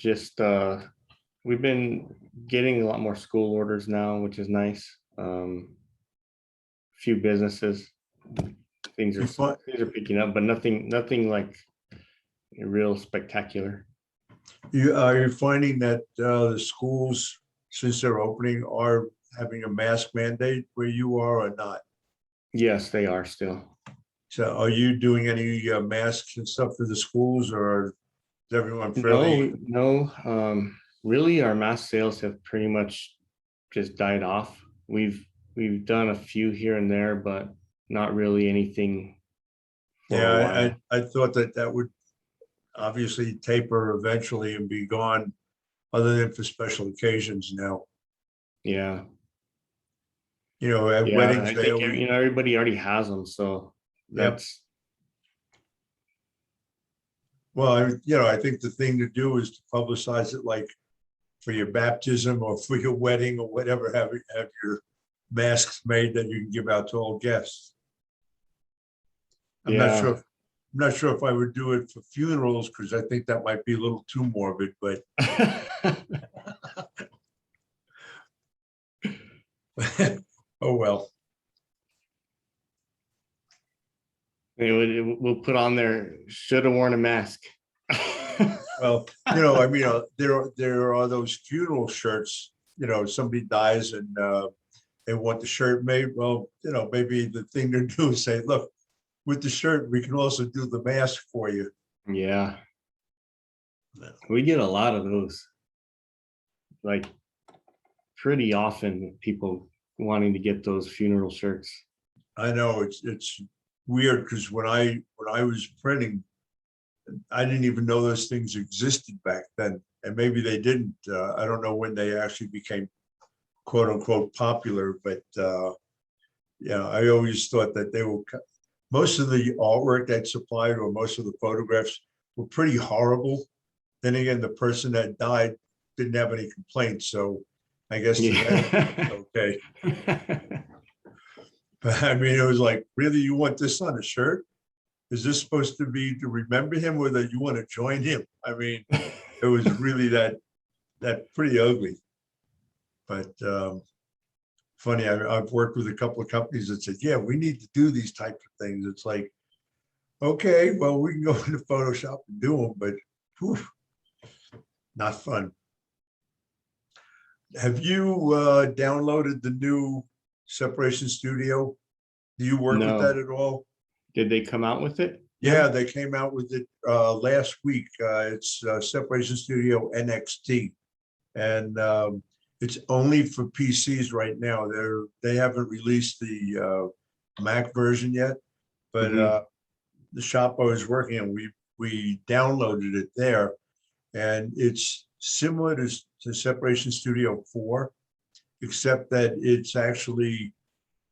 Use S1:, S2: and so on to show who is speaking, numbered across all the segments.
S1: Just we've been getting a lot more school orders now, which is nice. Few businesses, things are
S2: You find,
S1: things are picking up, but nothing like real spectacular.
S2: are you finding that the schools, since they're opening, are having a mask mandate where you are or not?
S1: Yes, they are still.
S2: So are you doing any masks and stuff for the schools, or is everyone fairly?
S1: No. Really, our mask sales have pretty much just died off. We've done a few here and there, but not really anything for a
S2: Yeah,
S1: while.
S2: I thought that that would obviously taper eventually and be gone, other than for special occasions now.
S1: Yeah,
S2: You know, at
S1: yeah.
S2: weddings,
S1: I
S2: they
S1: think
S2: always,
S1: everybody already has them, so
S2: yep.
S1: that's
S2: Well, I think the thing to do is to publicize it, like for your baptism or for your wedding or whatever, have your masks made that you can give out to all guests. I'm not sure.
S1: yeah.
S2: I'm not sure if I would do it for funerals, because I think that might be a little too morbid, but oh well.
S1: We'll put on there. Should have worn a mask.
S2: Well, I mean, there are those funeral shirts. Somebody dies and they want the shirt made. Well, maybe the thing to do is say, look, with the shirt, we can also do the mask for you.
S1: Yeah, we get a lot of those, like pretty often. People wanting to get those funeral shirts.
S2: I know it's weird, because when I was printing, I didn't even know those things existed back then, and maybe they didn't. I don't know when they actually became quote unquote popular, but yeah, I always thought that they were most of the artwork that supplied, or most of the photographs, were pretty horrible. Then again, the person that died didn't have any complaints, so I guess to them
S1: Yeah.
S2: it's okay. But I mean, it was like, really, you want this on a shirt? Is this supposed to be to remember him, or that you want to join him? I mean, it was really that pretty ugly. But funny, I've worked with a couple of companies that said, yeah, we need to do these types of things. It's like, okay, well, we can go into Photoshop and do them, but whew, not fun. Have you downloaded the new Separation Studio? Do you work with that
S1: No.
S2: at all?
S1: Did they come out with it
S2: Yeah,
S1: yet?
S2: they came out with it last week. It's Separation Studio NXT, and it's only for PCs right now. They haven't released the Mac version yet, but
S1: Hmm.
S2: the shop I was working in, we downloaded it there, and it's similar to Separation Studio 4, except that it's actually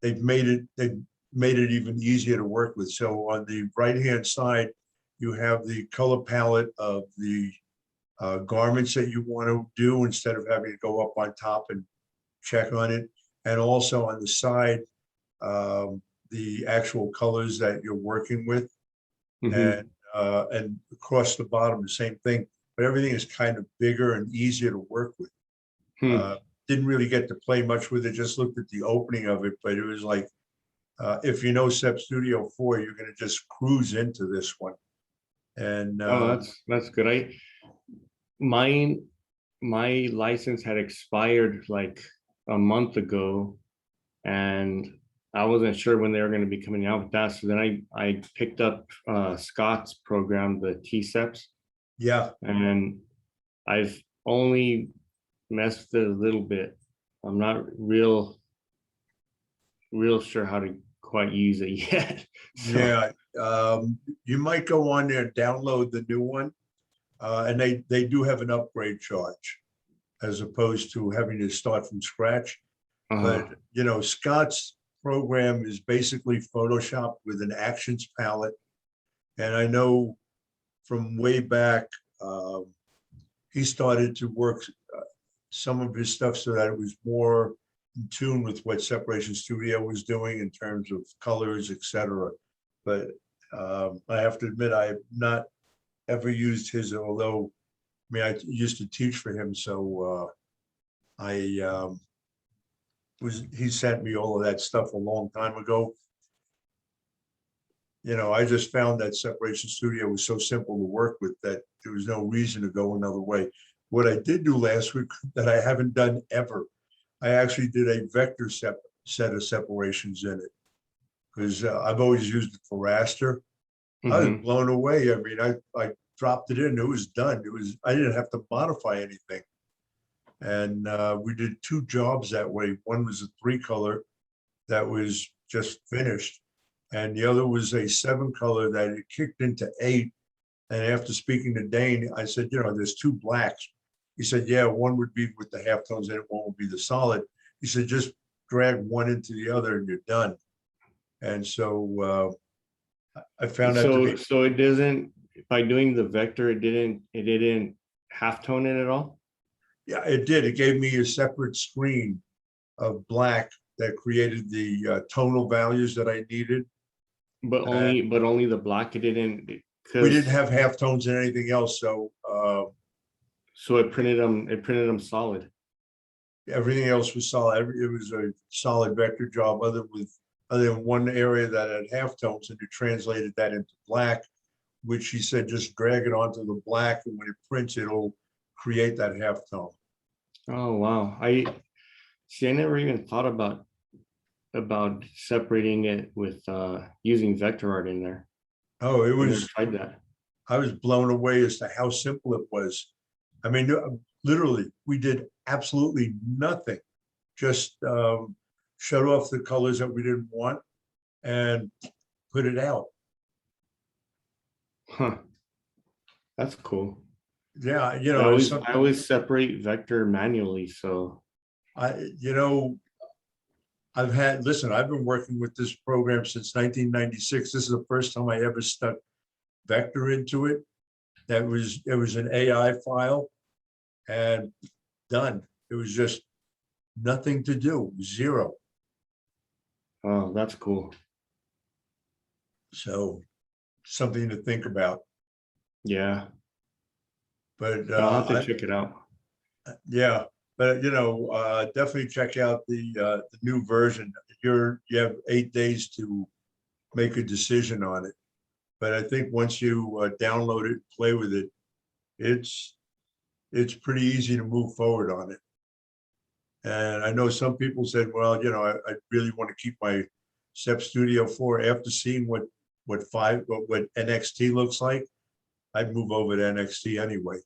S2: they've made it even easier to work with. So on the right-hand side, you have the color palette of the garments that you want to do, instead of having to go up on top and check on it. And also on the side, the actual colors that you're working with, and
S1: Hmm.
S2: across the bottom, the same thing. But everything is kind of bigger and easier to work with.
S1: Hmm.
S2: Uh, didn't really get to play much with it, just looked at the opening of it, but it was like, if you know Sep Studio 4, you're going to just cruise into this one. And
S1: Oh, that's good. Mine my license had expired like a month ago, and I wasn't sure when they were going to be coming out with that. So then I picked up Scott's program, the TSEPs,
S2: yeah,
S1: and I've only messed with it a little bit. I'm not real sure how to quite use it yet. So
S2: yeah. You might go on there and download the new one, and they do have an upgrade charge, as opposed to having to start from scratch. But
S1: uh,
S2: Scott's program is basically Photoshop with an actions palette, and I know from way back, um, he started to work some of his stuff so that it was more in tune with what Separation Studio was doing in terms of colors, etc. But I have to admit, I have not ever used his, although mean, I used to teach for him, so I he sent me all of that stuff a long time ago. You know, I just found that Separation Studio was so simple to work with that there was no reason to go another way. What I did do last week that I haven't done ever, I actually did a vector set of separations in it, because I've always used it for raster. I was
S1: Mhm.
S2: blown away. I mean, I dropped it in, it was done. I didn't have to modify anything. And we did two jobs that way. One was a 3-color that was just finished, and the other was a 7-color that it kicked into 8. And after speaking to Dane, I said, you know, there's 2 blacks. He said, yeah, one would be with the halftones in it, one would be the solid. He said, just drag one into the other and you're done. And so I found that to
S1: So
S2: be,
S1: so it doesn't, by doing the vector, it didn't halftone it at all?
S2: yeah, it did. It gave me a separate screen of black that created the tonal values that I needed.
S1: But
S2: And
S1: only the black, it didn't,
S2: we
S1: because
S2: didn't have halftones and anything else. So
S1: so it printed them solid.
S2: everything else was solid. It was a solid vector job, other than one area that had halftones, and you translated that into black, which he said just drag it onto the black, and when it prints, it'll create that halftone.
S1: Oh wow. I never even thought about separating it with using vector art in there.
S2: Oh,
S1: I never tried that.
S2: I was blown away as to how simple it was. I mean, literally, we did absolutely nothing. Just shut off the colors that we didn't want and put it out.
S1: Huh. That's cool.
S2: Yeah, you
S1: I
S2: know, it's
S1: always I
S2: something
S1: always separate vector manually. So
S2: you know, listen, I've been working with this program since 1996. This is the first time I ever stuck vector into it. It was an AI file and done. It was just nothing to do, zero.
S1: oh, that's cool.
S2: So something to think about.
S1: Yeah.
S2: But
S1: I'll have to check it out.
S2: yeah, but you know, definitely check out the new version. You have 8 days to make a decision on it. But I think once you download it, play with it, it's pretty easy to move forward on it. And I know some people said, well, you know, I really want to keep my Step Studio 4 after seeing what NXT looks like. I'd move over to NXT anyway,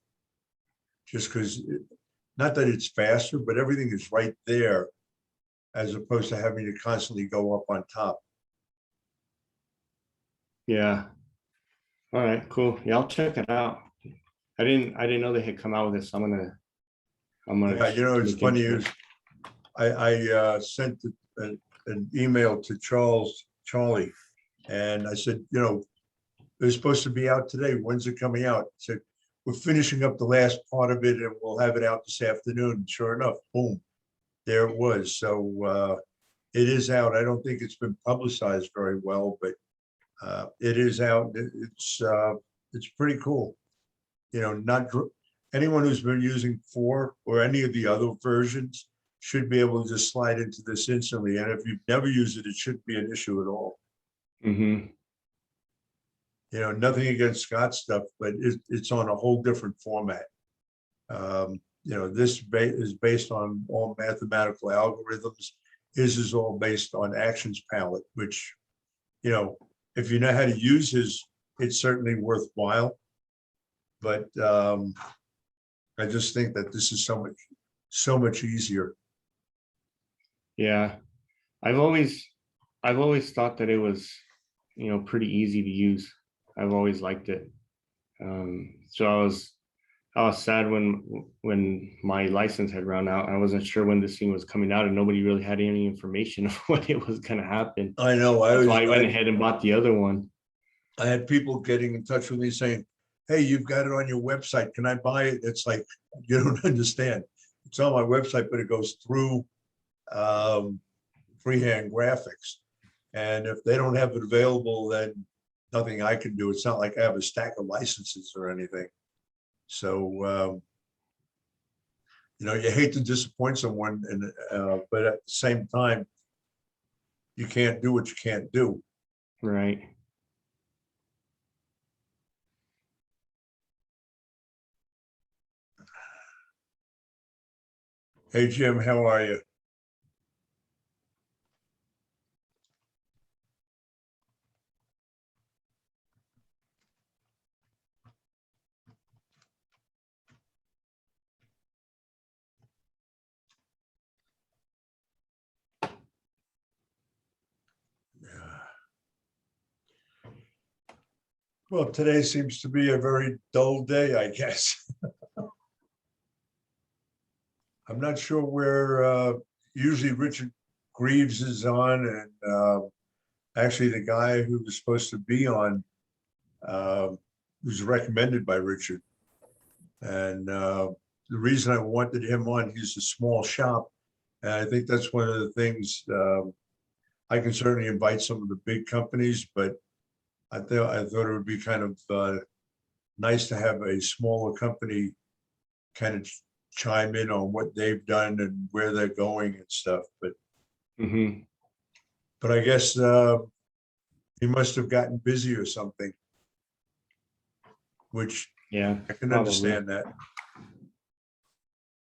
S2: just because, not that it's faster, but everything is right there as opposed to having to constantly go up on top.
S1: Yeah. All right, cool. Yeah, I'll check it out. I didn't know they had come out with this. I'm gonna
S2: Yeah, you know, it's
S1: look
S2: funny
S1: into
S2: is
S1: it.
S2: I sent an email to Charlie, and I said, you know, they're supposed to be out today. When's it coming out? He said, we're finishing up the last part of it and we'll have it out this afternoon. And sure enough, boom, there it was. So it is out. I don't think it's been publicized very well, but it is out. It's pretty cool. You know, anyone who's been using 4 or any of the other versions should be able to just slide into this instantly. And if you've never used it, it shouldn't be an issue at all.
S1: Mm-hmm.
S2: You know, nothing against Scott's stuff, but it's on a whole different format. You know, this is based on all mathematical algorithms. His is all based on actions palette, which, you know, if you know how to use his, it's certainly worthwhile. But I just think that this is so much easier.
S1: Yeah. I've always thought that it was, pretty easy to use. I've always liked it. So I was sad when my license had run out. I wasn't sure when this thing was coming out, and nobody really had any information of when it was going to happen.
S2: I know.
S1: That's why I went ahead and bought the other one.
S2: I had people getting in touch with me saying, hey, you've got it on your website. Can I buy it? It's like, you don't understand. It's on my website, but it goes through freehand graphics. And if they don't have it available, then nothing I can do. It's not like I have a stack of licenses or anything. So, you know, you hate to disappoint someone, and but at the same time, you can't do what you can't do.
S1: Right.
S2: Hey, Jim, how are you? Well, today seems to be a very dull day, I guess. I'm not sure where, usually Richard Greaves is on, and actually the guy who was supposed to be on uh, was recommended by Richard. And the reason I wanted him on, he's a small shop. And I think that's one of the things, I can certainly invite some of the big companies, but I thought it would be kind of nice to have a smaller company kind of chime in on what they've done and where they're going and stuff.
S1: Hmm.
S2: But I guess he must have gotten busy or something, which
S1: Yeah,
S2: I can
S1: probably.
S2: understand that.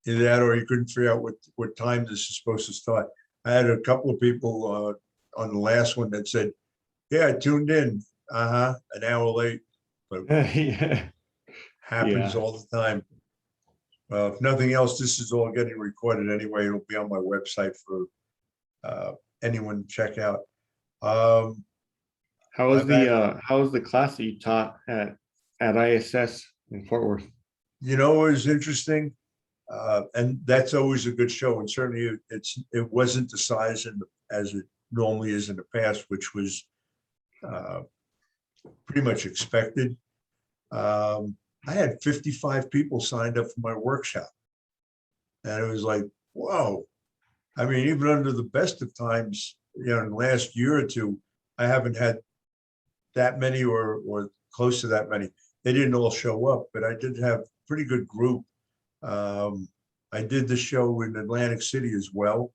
S2: Either that or he couldn't figure out what time this is supposed to start. I had a couple of people on the last one that said, yeah, I tuned in. An hour late, but
S1: Yeah.
S2: happens
S1: Yeah.
S2: all the time. If nothing else, this is all getting recorded anyway. It'll be on my website for anyone to check out. I've had,
S1: How was the class that you taught at ISS in Fort Worth?
S2: you know, it was interesting. And that's always a good show. And certainly it wasn't the size as it normally is in the past, which was uh, pretty much expected. I had 55 people signed up for my workshop. And it was like, whoa. I mean, even under the best of times, you know, in the last year or two, I haven't had that many or close to that many. They didn't all show up, but I did have a pretty good group. I did the show in Atlantic City as well,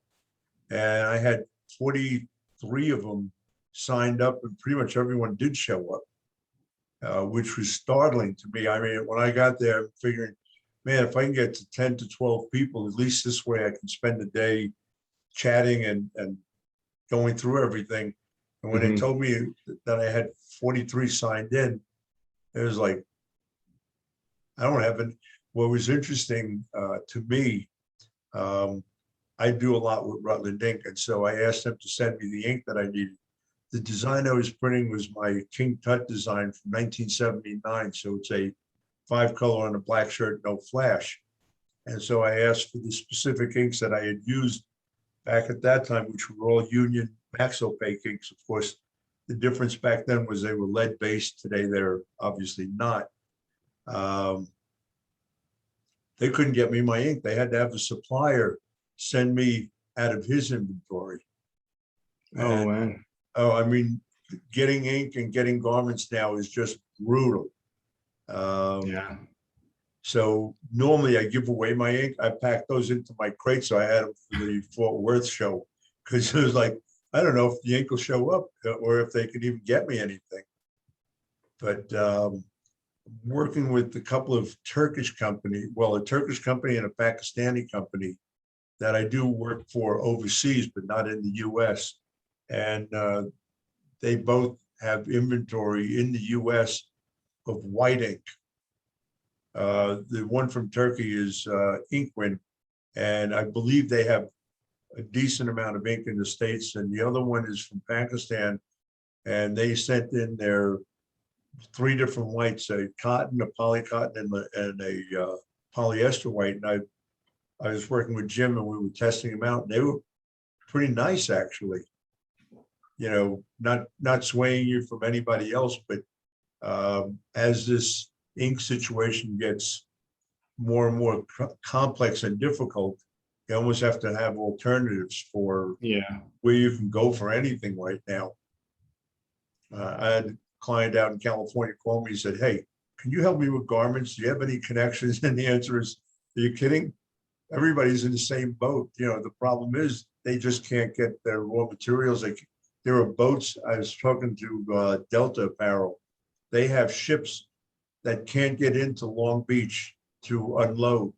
S2: and I had 43 of them signed up, and pretty much everyone did show up, which was startling to me. I mean, when I got there, I'm figuring, man, if I can get to 10 to 12 people, at least this way I can spend the day chatting and going through everything. And when they
S1: Hmm.
S2: told me that I had 43 signed in, it was like, I don't have any. What was interesting to me, um, I do a lot with Rutland ink. And so I asked them to send me the ink that I needed. The design I was printing was my King Tut design from 1979. So it's a 5-color on a black shirt, no flash. And so I asked for the specific inks that I had used back at that time, which were all Union Max Opaque inks. Of course, the difference back then was they were lead based. Today, they're obviously not. Um, they couldn't get me my ink. They had to have a supplier send me out of his inventory.
S1: Oh
S2: And
S1: man.
S2: oh, I mean, getting ink and getting garments now is just brutal. Um,
S1: Yeah.
S2: so normally I give away my ink. I packed those into my crate, so I had them for the Fort Worth show because it was like, I don't know if the ink will show up or if they could even get me anything. But working with a couple of Turkish company, well, a Turkish company and a Pakistani company that I do work for overseas, but not in the US. And they both have inventory in the US of white ink. The one from Turkey is Inkwin, and I believe they have a decent amount of ink in the States. And the other one is from Pakistan, and they sent in their 3 different whites: a cotton, a polycotton, and a polyester white. And I was working with Jim, and we were testing them out, and they were pretty nice, actually. You know, not swaying you from anybody else, but as this ink situation gets more and more complex and difficult, you almost have to have alternatives for
S1: Yeah.
S2: where you can go for anything right now. I had a client out in California call me and said, hey, can you help me with garments? Do you have any connections? And the answer is, are you kidding? Everybody's in the same boat. You know, the problem is they just can't get their raw materials. There are boats. I was talking to Delta Apparel. They have ships that can't get into Long Beach to unload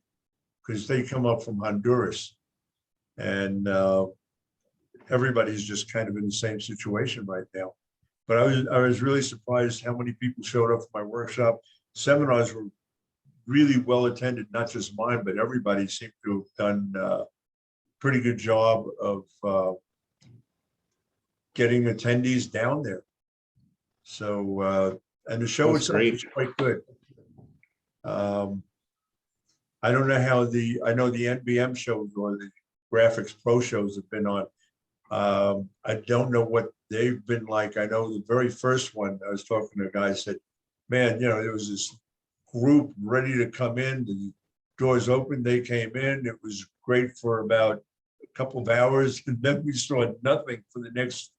S2: because they come up from Honduras. And everybody's just kind of in the same situation right now. But I was really surprised how many people showed up for my workshop. Seminars were really well attended, not just mine, but everybody seemed to have done a pretty good job of getting attendees down there. So, and the show
S1: That's
S2: itself
S1: great.
S2: was quite good. I don't know how I know the NBM shows or the Graphics Pro shows have been on. I don't know what they've been like. I know the very first one, I was talking to a guy, said, man, you know, there was this group ready to come in, the doors open, they came in, it was great for about a couple of hours, and then we saw nothing for the next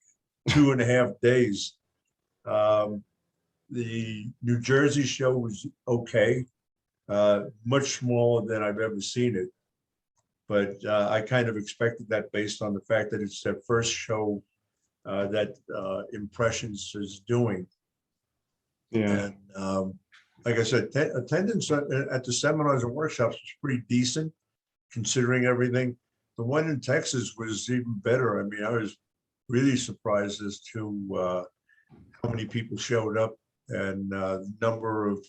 S2: 2.5 days. The New Jersey show was okay, much smaller than I've ever seen it. But I kind of expected that based on the fact that it's their first show that Impressions is doing.
S1: Yeah.
S2: And like I said, attendance at the seminars and workshops was pretty decent, considering everything. The one in Texas was even better. I mean, I was really surprised as to how many people showed up, and the number of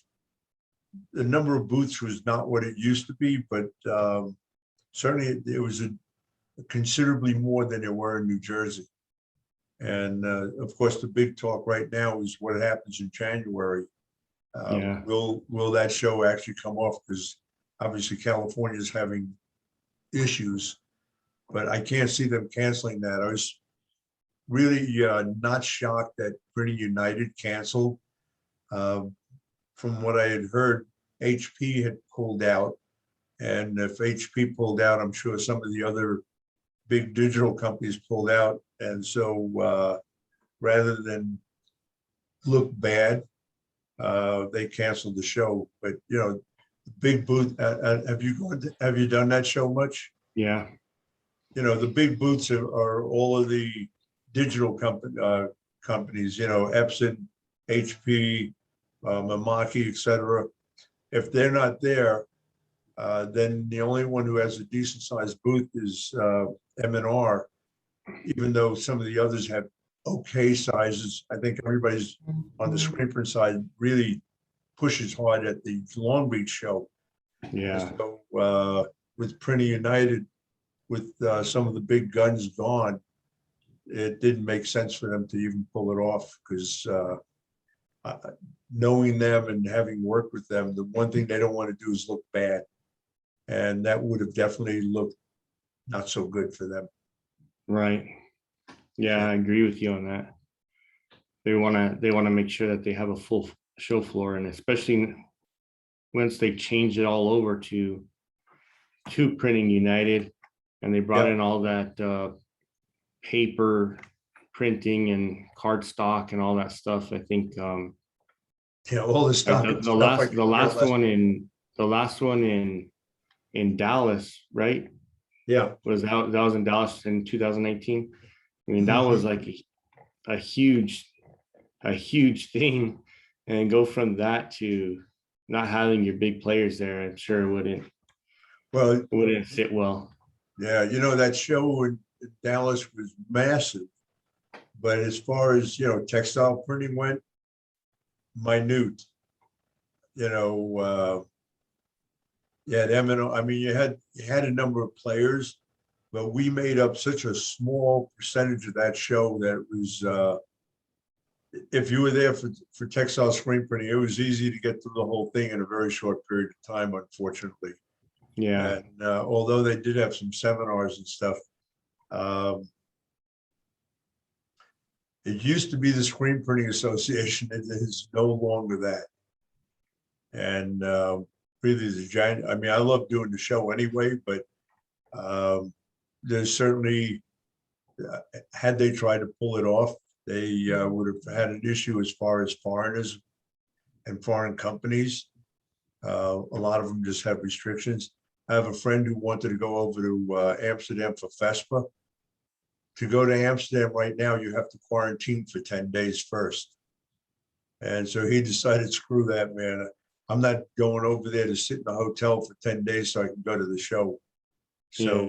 S2: booths was not what it used to be, but certainly it was considerably more than there were in New Jersey. And of course, the big talk right now is what happens in January.
S1: Yeah.
S2: Will that show actually come off? Because obviously California is having issues, but I can't see them canceling that. I was really not shocked that Pretty United canceled. From what I had heard, HP had pulled out. And if HP pulled out, I'm sure some of the other big digital companies pulled out. And so rather than look bad, they canceled the show. But, you know, the big booth, have you done that show much?
S1: Yeah.
S2: You know, the big booths are all of the digital companies, you know, Epson, HP, Mamaki, et cetera. If they're not there, then the only one who has a decent sized booth is M&R, even though some of the others have okay sizes. I think everybody's on the screen print side really pushes hard at the Long Beach show.
S1: Yeah.
S2: So with Printing United, with some of the big guns gone, it didn't make sense for them to even pull it off, because knowing them and having worked with them, the one thing they don't want to do is look bad. And that would have definitely looked not so good for them.
S1: Right. Yeah, I agree with you on that. They want to make sure that they have a full show floor, and especially once they changed it all over to Printing United, and they brought in all that paper printing and card stock and all that stuff. I think
S2: Yeah, all the stock.
S1: the last one in Dallas, right?
S2: Yeah.
S1: That was in Dallas in 2019. I mean, that was like a huge thing, and go from that to not having your big players there, I'm sure it wouldn't sit well.
S2: Yeah, you know, that show in Dallas was massive, but as far as, you know, textile printing went, minute. You know, yeah, M&O, I mean, you had a number of players, but we made up such a small percentage of that show that it was if you were there for textile screen printing, it was easy to get through the whole thing in a very short period of time, unfortunately.
S1: Yeah.
S2: And although they did have some seminars and stuff, it used to be the Screen Printing Association. It is no longer that. And really, I mean, I love doing the show anyway, but there's certainly, had they tried to pull it off, they would have had an issue as far as foreigners and foreign companies. A lot of them just have restrictions. I have a friend who wanted to go over to Amsterdam for FESPA. To go to Amsterdam right now, you have to quarantine for 10 days first. And so he decided, screw that, man. I'm not going over there to sit in a hotel for 10 days so I can go to the show. So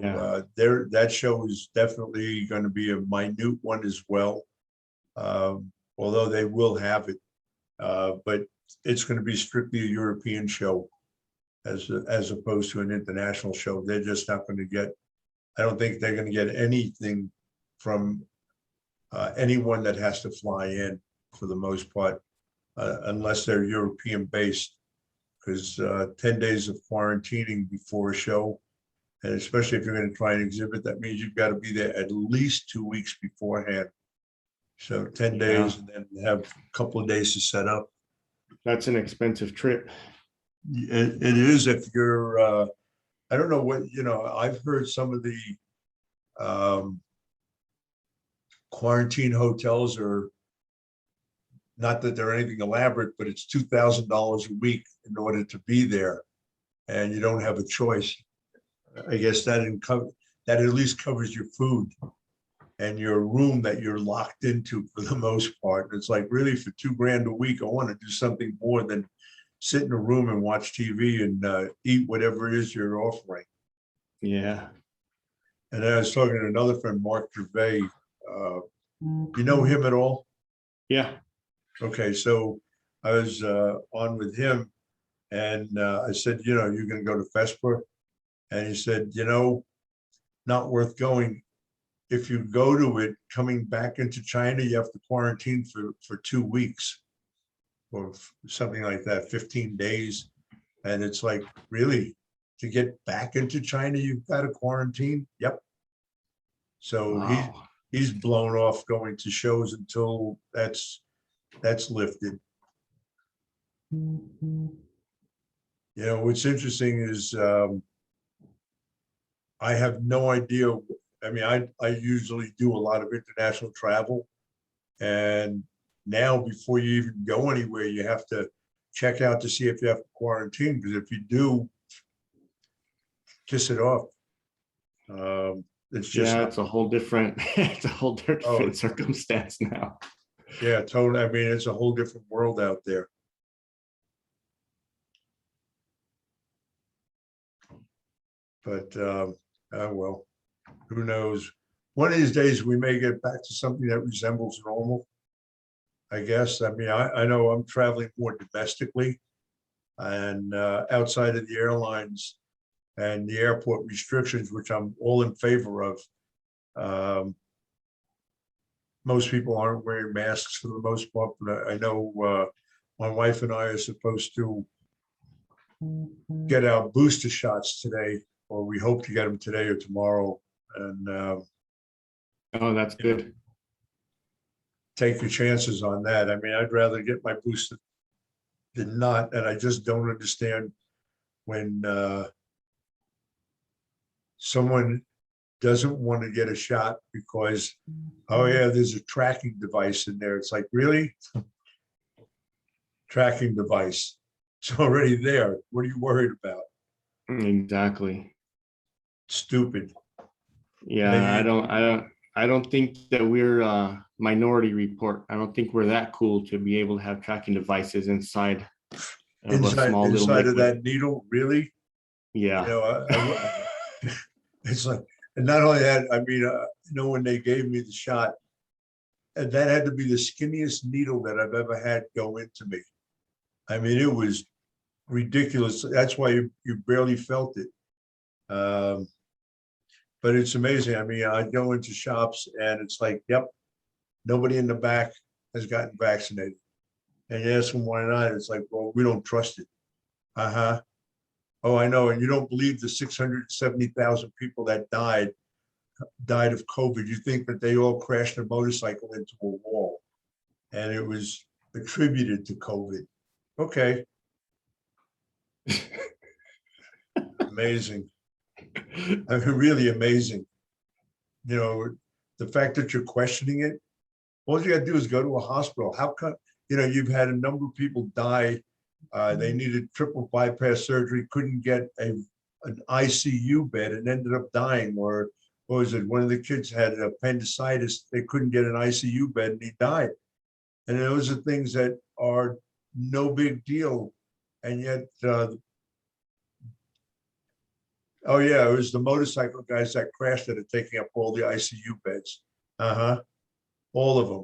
S2: that show is definitely going to be a minute one as well. Although they will have it, but it's going to be strictly a European show as opposed to an international show. They're just not going to get, I don't think they're going to get anything from anyone that has to fly in for the most part, unless they're European based, because 10 days of quarantining before a show, and especially if you're going to try and exhibit, that means you've got to be there at least 2 weeks beforehand. So 10 days and then have a couple of days to set up.
S1: That's an expensive trip.
S2: It is if you're, I don't know what, I've heard some of the quarantine hotels are, not that they're anything elaborate, but it's $2,000 a week in order to be there, and you don't have a choice. I guess that at least covers your food and your room that you're locked into for the most part. It's like, really, for $2,000 a week, I want to do something more than sit in a room and watch TV and eat whatever it is you're offering.
S1: Yeah.
S2: And then I was talking to another friend, Mark Gervais. You know him at all?
S1: Yeah.
S2: Okay, so I was on with him, and I said, you're going to go to FESPA? And he said, not worth going. If you go to it, coming back into China, you have to quarantine for 2 weeks or something like that, 15 days. And it's like, really, to get back into China, you've got to quarantine? Yep. So
S1: Wow.
S2: he's blown off going to shows until that's lifted. What's interesting is I have no idea. I mean, I usually do a lot of international travel, and now before you even go anywhere, you have to check out to see if you have to quarantine, because if you do, kiss it off. It's just
S1: it's a whole different it's a whole different circumstance now.
S2: Yeah, totally. I mean, it's a whole different world out there. But well, who knows? One of these days we may get back to something that resembles normal, I guess. I mean, I know I'm traveling more domestically and outside of the airlines and the airport restrictions, which I'm all in favor of. Most people aren't wearing masks for the most part, but I know my wife and I are supposed to get our booster shots today, or we hope to get them today or tomorrow. And
S1: oh, that's good.
S2: Take your chances on that. I mean, I'd rather get my booster than not. And I just don't understand when someone doesn't want to get a shot because, oh yeah, there's a tracking device in there. It's like, really? Tracking device. It's already there. What are you worried about?
S1: Exactly.
S2: Stupid.
S1: Yeah, I don't think that we're a Minority Report. I don't think we're that cool to be able to have tracking devices inside of a small little
S2: inside of
S1: liquid.
S2: that needle, really?
S1: Yeah.
S2: It's like, and not only that, I mean, when they gave me the shot, and that had to be the skinniest needle that I've ever had go into me. I mean, it was ridiculous. That's why you barely felt it. But it's amazing. I mean, I go into shops and it's like, yep, nobody in the back has gotten vaccinated. And you ask them why not? It's like, well, we don't trust it. Uh-huh. Oh, I know. And you don't believe the 670,000 people that died of COVID. You think that they all crashed a motorcycle into a wall and it was attributed to COVID. Okay. Amazing. I mean, really amazing. The fact that you're questioning it, all you got to do is go to a hospital. How come you've had a number of people die. They needed triple bypass surgery, couldn't get an ICU bed and ended up dying. Or what was it? One of the kids had appendicitis. They couldn't get an ICU bed and he died. And those are things that are no big deal. And yet, oh yeah, it was the motorcycle guys that crashed that are taking up all the ICU beds. All of them.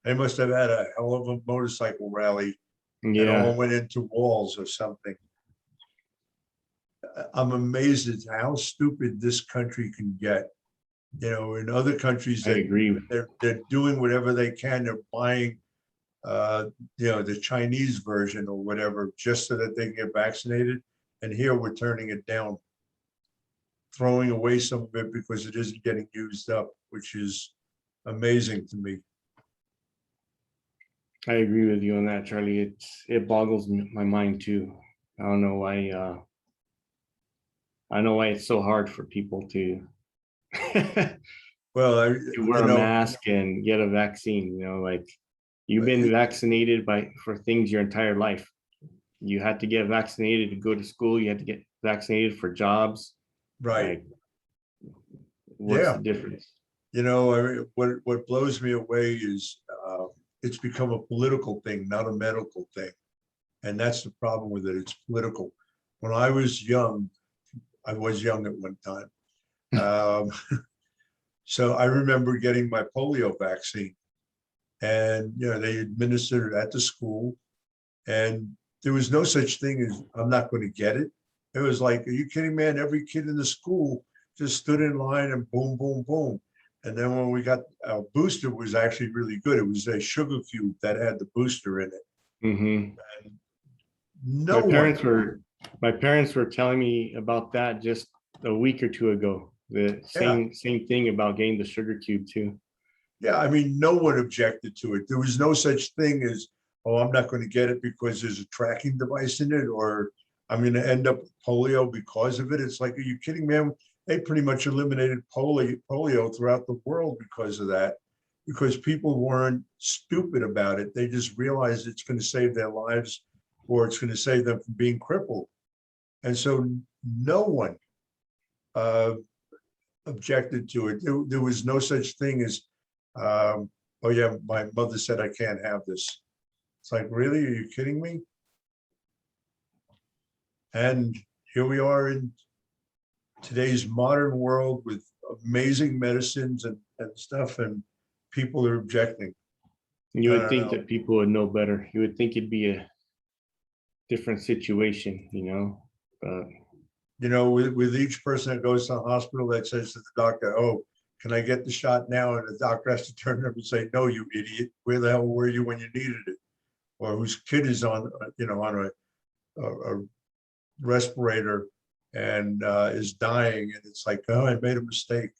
S2: They must have had a hell of a motorcycle rally and all
S1: Yeah,
S2: went into walls or something. I'm amazed at how stupid this country can get. In other countries
S1: I
S2: that
S1: agree.
S2: they're doing whatever they can. They're buying, the Chinese version or whatever, just so that they can get vaccinated. And here we're turning it down, throwing away some of it because it isn't getting used up, which is amazing to me.
S1: I agree with you on that, Charlie. It boggles my mind too. I don't know why. I know why it's so hard for people to to
S2: Well,
S1: wear a mask and get a vaccine. Like you've been vaccinated for things your entire life. You had to get vaccinated to go to school. You had to get vaccinated for jobs.
S2: right.
S1: Like, what's
S2: Yeah.
S1: the difference?
S2: What blows me away is it's become a political thing, not a medical thing. And that's the problem with it. It's political. When I was young at one time. So I remember getting my polio vaccine and, they administered it at the school and there was no such thing as I'm not going to get it. It was like, are you kidding, man? Every kid in the school just stood in line and boom, boom, boom. And then when we got our booster was actually really good. It was a sugar cube that had the booster in it.
S1: Mm-hmm.
S2: And
S1: My
S2: no one,
S1: parents were my parents were telling me about that just a week or two ago. The
S2: yeah,
S1: same thing about getting the sugar cube too.
S2: yeah. I mean, no one objected to it. There was no such thing as, oh, I'm not going to get it because there's a tracking device in it, or I'm going to end up with polio because of it. It's like, are you kidding, man? They pretty much eliminated polio throughout the world because of that, because people weren't stupid about it. They just realized it's going to save their lives or it's going to save them from being crippled. And so no one uh, objected to it. There was no such thing as, oh yeah, my mother said I can't have this. It's like, really? Are you kidding me? And here we are in today's modern world with amazing medicines and stuff, and people are objecting.
S1: You
S2: I
S1: would
S2: don't
S1: think
S2: know.
S1: that people would know better. You would think it'd be a different situation. But
S2: With each person that goes to the hospital that says to the doctor, oh, can I get the shot now? And the doctor has to turn up and say, no, you idiot. Where the hell were you when you needed it? Or whose kid is on a respirator and is dying. And it's like, oh, I made a mistake.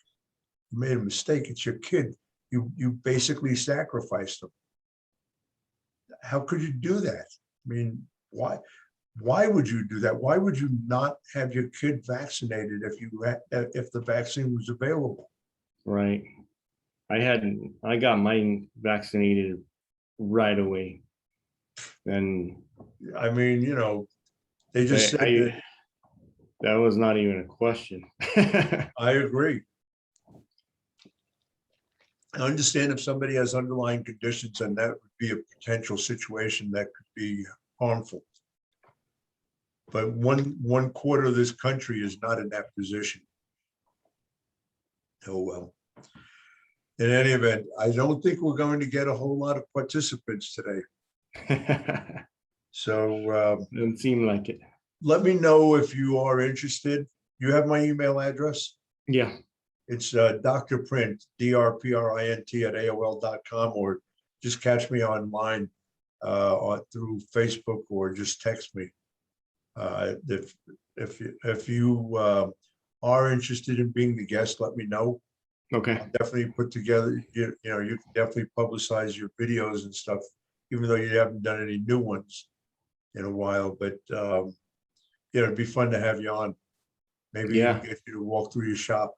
S2: You made a mistake. It's your kid. You basically sacrificed them. How could you do that? I mean, why would you do that? Why would you not have your kid vaccinated if the vaccine was available?
S1: right. I got mine vaccinated right away. And
S2: I mean, they just said that.
S1: that was not even a question.
S2: I agree. I understand if somebody has underlying conditions, and that would be a potential situation that could be harmful. But one quarter of this country is not in that position. Oh well. In any event, I don't think we're going to get a whole lot of participants today. So
S1: Doesn't seem like it.
S2: let me know if you are interested. You have my email address.
S1: Yeah.
S2: It's Dr. Print, DRPRINT at AOL.com, or just catch me online through Facebook or just text me. If you are interested in being the guest, let me know.
S1: Okay.
S2: I'll definitely put together, you can definitely publicize your videos and stuff, even though you haven't done any new ones in a while. But it'd be fun to have you on. Maybe even get you to walk through your shop.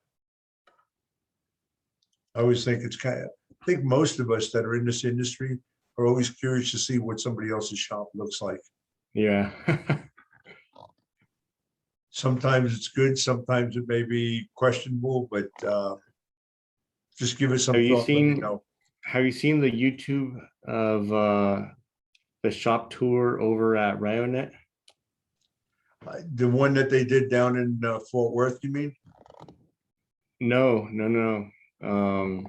S2: I always think I think most of us that are in this industry are always curious to see what somebody else's shop looks like.
S1: Yeah.
S2: Sometimes it's good, sometimes it may be questionable, but just give it some
S1: Have you
S2: thought, let me
S1: seen
S2: know.
S1: have you seen the YouTube of the shop tour over at Rionet?
S2: The one that they did down in Fort Worth, you mean?
S1: No, no, no.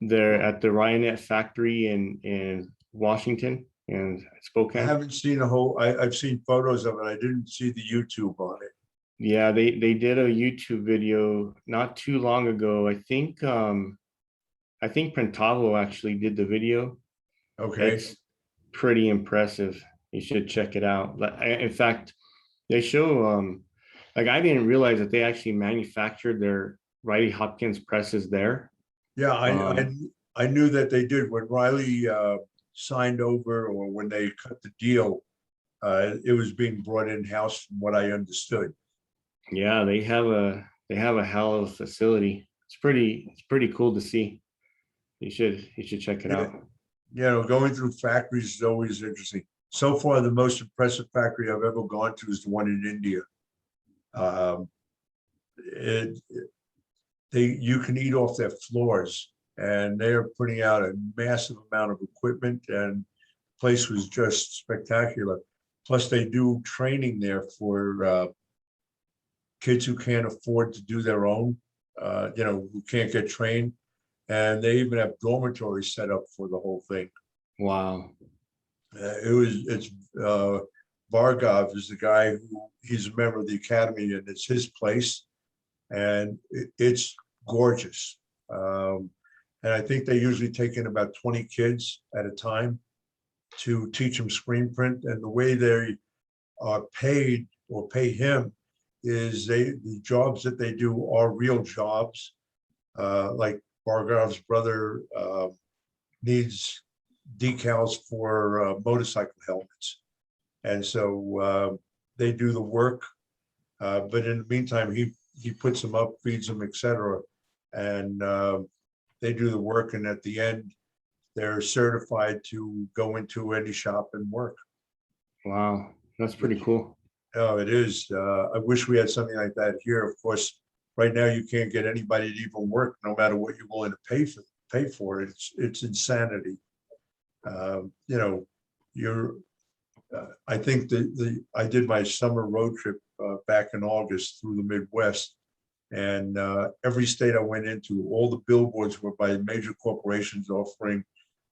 S1: They're at the Rionet factory in Washington and
S2: I
S1: Spokane.
S2: haven't seen a whole, I've seen photos of it. I didn't see the YouTube on it.
S1: Yeah, they did a YouTube video not too long ago. I think Printavo actually did the video.
S2: Okay,
S1: It's pretty impressive. You should check it out. In fact, they show like I didn't realize that they actually manufactured their Riley Hopkins presses there.
S2: yeah,
S1: Um,
S2: I knew that they did when Riley signed over, or when they cut the deal. It was being brought in-house from what I understood.
S1: yeah, they have a hell of a facility. It's pretty cool to see. You should check it
S2: Yeah,
S1: out.
S2: going through factories is always interesting. So far, the most impressive factory I've ever gone to is the one in India. Um, it, you can eat off their floors, and they are putting out a massive amount of equipment, and the place was just spectacular. Plus, they do training there for kids who can't afford to do their own, who can't get trained. And they even have dormitories set up for the whole thing.
S1: Wow.
S2: It's Bargov is the guy who, he's a member of the academy, and it's his place, and it's gorgeous. And I think they usually take in about 20 kids at a time to teach them screen print. And the way they are paid, or pay him, is the jobs that they do are real jobs. Like Bargov's brother needs decals for motorcycle helmets, and so they do the work. But in the meantime, he puts them up, feeds them, etc., and they do the work. And at the end, they're certified to go into any shop and work.
S1: Wow. That's pretty cool.
S2: Oh, it is. I wish we had something like that here. Of course, right now you can't get anybody to even work, no matter what you're willing to pay for it. It's insanity. You're. I think I did my summer road trip back in August through the Midwest, and every state I went into, all the billboards were by major corporations offering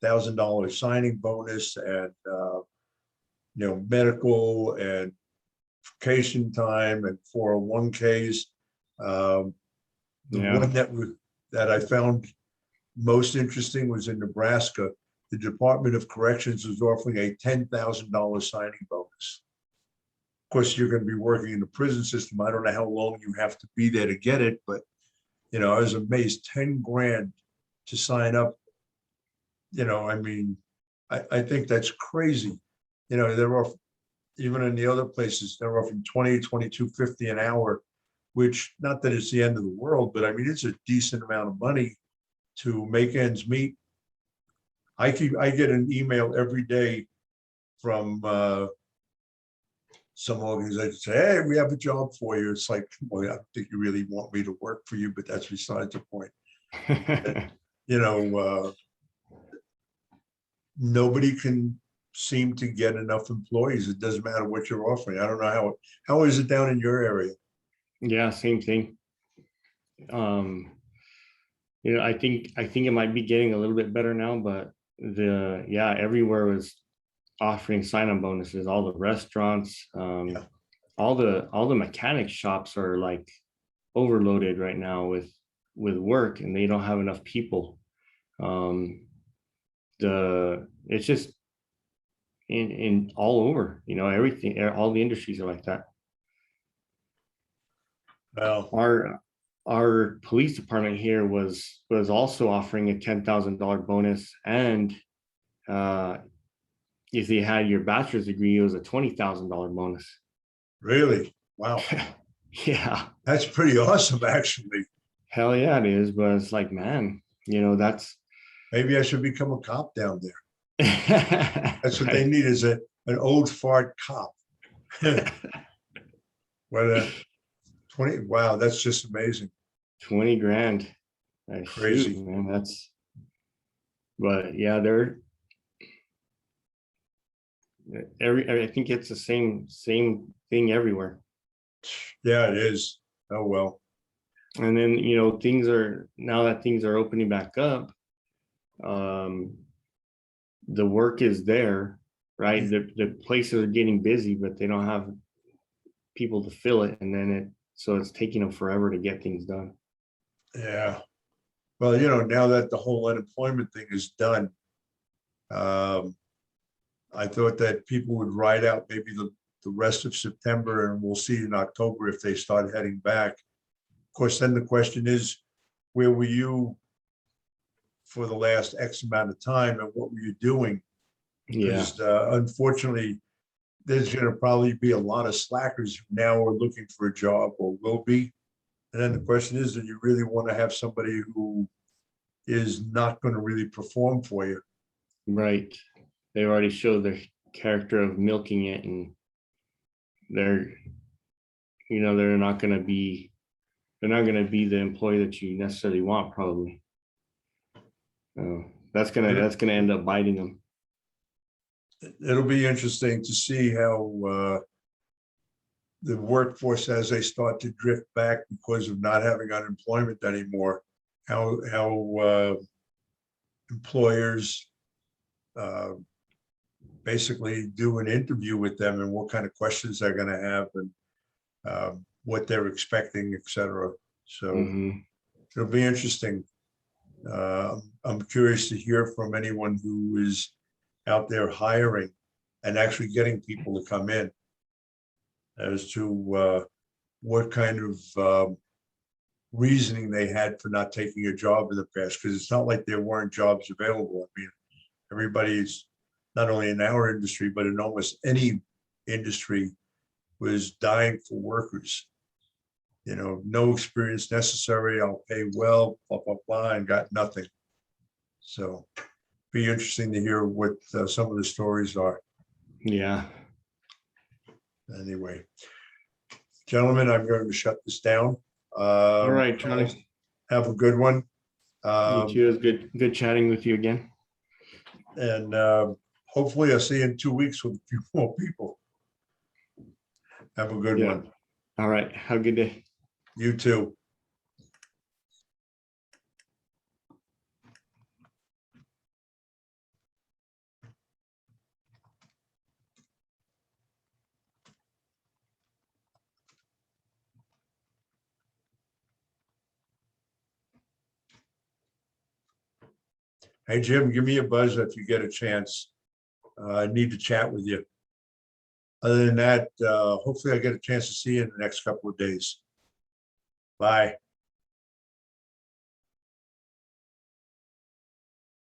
S2: $1,000 signing bonus, and medical and vacation time and 401ks. The
S1: Yeah.
S2: one that I found most interesting was in Nebraska. The Department of Corrections was offering a $10,000 signing bonus. Of course, you're going to be working in the prison system. I don't know how long you have to be there to get it, but I was amazed. 10 grand to sign up. I think that's crazy. They're off, even in the other places, they're offering 20, 22.50 an hour, which, not that it's the end of the world, but I mean, it's a decent amount of money to make ends meet. I get an email every day from some organization say, "Hey, we have a job for you." It's like, well, I don't think you really want me to work for you, but that's besides the point. Nobody can seem to get enough employees. It doesn't matter what you're offering. I don't know how is it down in your area?
S1: Yeah, same thing. I think it might be getting a little bit better now, but everywhere was offering sign-on bonuses. All the restaurants,
S2: Yeah.
S1: all the mechanic shops are like overloaded right now with work, and they don't have enough people. It's just in all over, everything, all the industries are like that.
S2: Well,
S1: Our police department here was also offering a $10,000 bonus, and if you had your bachelor's degree, it was a $20,000 bonus.
S2: really? Wow.
S1: Yeah,
S2: That's pretty awesome, actually.
S1: hell yeah, it is. But it's like, man, that's
S2: Maybe I should become a cop down there. That's what they need, is an old fart cop. What a 20, wow, that's just amazing.
S1: 20 grand. Shoot,
S2: Crazy.
S1: man, but yeah, they're I think it's the same thing everywhere.
S2: Yeah, it is. Oh, well.
S1: And then, now that things are opening back up, um, the work is there, right? The places are getting busy, but they don't have people to fill it. And then so it's taking them forever to get things done.
S2: Yeah. Well, now that the whole unemployment thing is done, I thought that people would ride out maybe the rest of September, and we'll see in October if they start heading back. Of course, then the question is, where were you for the last X amount of time, and what were you doing?
S1: Yeah,
S2: Because unfortunately, there's going to probably be a lot of slackers who now are looking for a job or will be. And then the question is, do you really want to have somebody who is not going to really perform for you?
S1: right. They already showed their character of milking it, and they're they're not going to be the employee that you necessarily want, probably. That's gonna end up biting them.
S2: It'll be interesting to see how the workforce, as they start to drift back because of not having unemployment anymore, how employers basically do an interview with them, and what kind of questions they're going to have, and what they're expecting, et cetera. So it'll be interesting. I'm curious to hear from anyone who is out there hiring and actually getting people to come in, as to what kind of reasoning they had for not taking a job in the past, because it's not like there weren't jobs available. I mean, everybody's, not only in our industry, but in almost any industry, was dying for workers. No experience necessary, I'll pay well, blah, blah, blah, and got nothing. So be interesting to hear what some of the stories are.
S1: Yeah.
S2: Anyway, gentlemen, I'm going to shut this down.
S1: All right, Charlie.
S2: Have a good one.
S1: You too. It was good chatting with you again.
S2: And hopefully I'll see you in 2 weeks with a few more people. Have a good one.
S1: All right. Have a good day.
S2: You too. Hey, Jim, give me a buzz if you get a chance. I need to chat with you. Other than that, hopefully I get a chance to see you in the next couple of days. Bye.